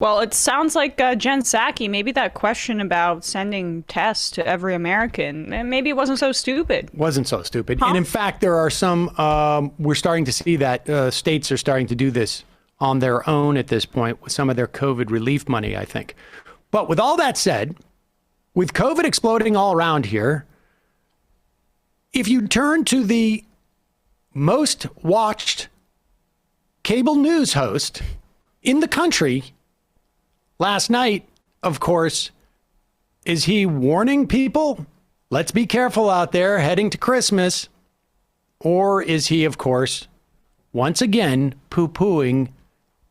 Well, it sounds like Jen Psaki, maybe that question about sending tests to every American, maybe it wasn't so stupid. Wasn't so stupid. Huh? And in fact, there are some, we're starting to see that states are starting to do this on their own at this point with some of their COVID relief money, I think. But with all that said, with COVID exploding all around here, if you turn to the most watched cable news host in the country last night, of course, is he warning people, let's be careful out there heading to Christmas? Or is he, of course, once again pooh-poohing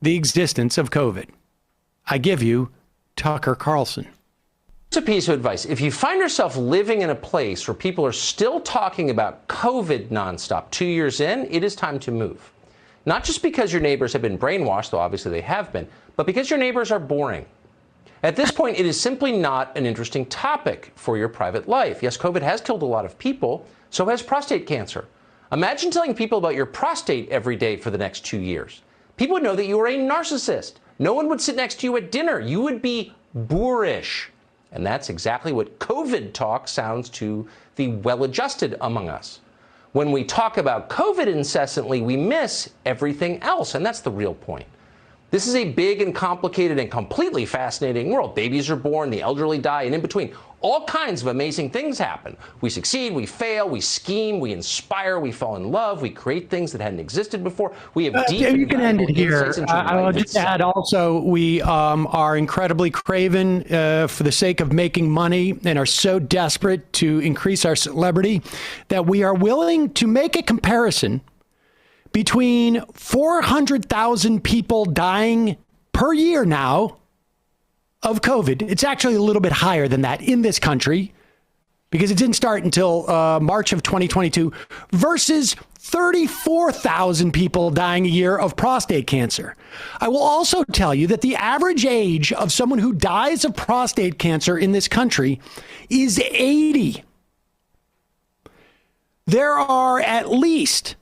the existence of COVID? I give you Tucker Carlson. It's a piece of advice. If you find yourself living in a place where people are still talking about COVID nonstop 2 years in, it is time to move. Not just because your neighbors have been brainwashed, though obviously they have been, but because your neighbors are boring. At this point, it is simply not an interesting topic for your private life. Yes, COVID has killed a lot of people, so has prostate cancer. Imagine telling people about your prostate every day for the next 2 years. People would know that you are a narcissist. No one would sit next to you at dinner. You would be boorish. And that's exactly what COVID talk sounds to the well-adjusted among us. When we talk about COVID incessantly, we miss everything else, and that's the real point. This is a big and complicated and completely fascinating world. Babies are born, the elderly die, and in between, all kinds of amazing things happen. We succeed, we fail, we scheme, we inspire, we fall in love, we create things that hadn't existed before. We have deep you can end it here. I'll just add also, we are incredibly craven for the sake of making money and are so desperate to increase our celebrity that we are willing to make a comparison between 400,000 people dying per year now of COVID. It's actually a little bit higher than that in this country because it didn't start until March of 2022 versus 34,000 people dying a year of prostate cancer. I will also tell you that the average age of someone who dies of prostate cancer in this country is 80. There are at least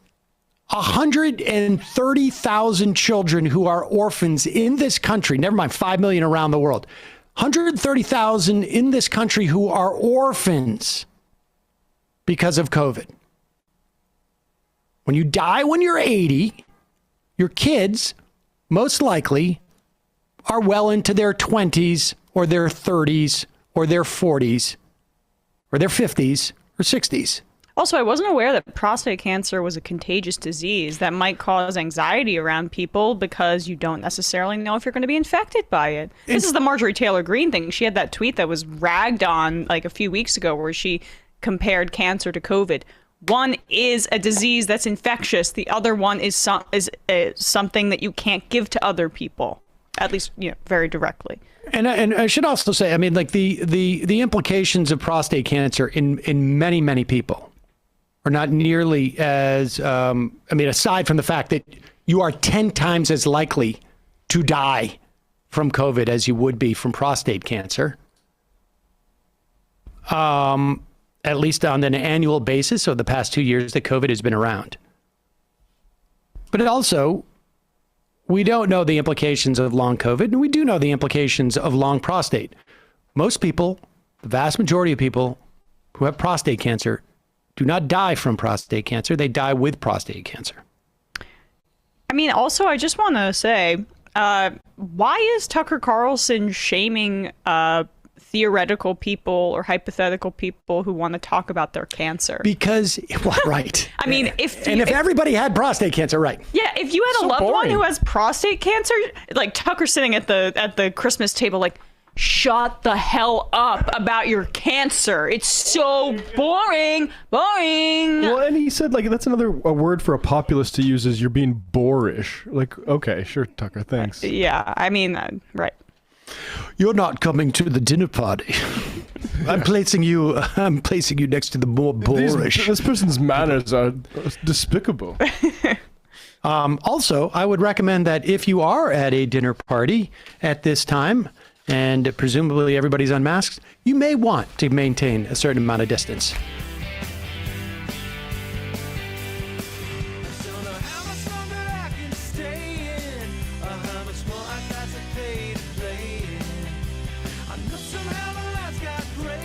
130,000 children who are orphans in this country, never mind 5 million around the world. 130,000 in this country who are orphans because of COVID. When you die when you're 80, your kids most likely are well into their 20s or their 30s or their 40s or their 50s or 60s. Also, I wasn't aware that prostate cancer was a contagious disease that might cause anxiety around people because you don't necessarily know if you're going to be infected by it. This is the Marjorie Taylor Greene thing. She had that tweet that was ragged on like a few weeks ago where she compared cancer to COVID. One is a disease that's infectious. The other one is something that you can't give to other people, at least, very directly. And I should also say, I mean, like the implications of prostate cancer in many, many people are not nearly as, aside from the fact that you are 10 times as likely to die from COVID as you would be from prostate cancer, at least on an annual basis over the past 2 years that COVID has been around. But it also, we don't know the implications of long COVID, and we do know the implications of long prostate. Most people, the vast majority of people who have prostate cancer do not die from prostate cancer. They die with prostate cancer. I mean, also, I just want to say, why is Tucker Carlson shaming theoretical people or hypothetical people who want to talk about their cancer? Because, well, right. I mean, if everybody had prostate cancer, right? Yeah, if you had a loved one who has prostate cancer, like Tucker sitting at the Christmas table, like, shut the hell up about your cancer. It's so boring. Well, and he said, like, that's a word for a populist to use is you're being boorish. Like, okay, sure, Tucker, thanks. Yeah, I mean, right. You're not coming to the dinner party. I'm placing you next to the more boorish. This person's manners are despicable. Also, I would recommend that if you are at a dinner party at this time, and presumably everybody's unmasked, you may want to maintain a certain amount of distance. Somehow my life's got gray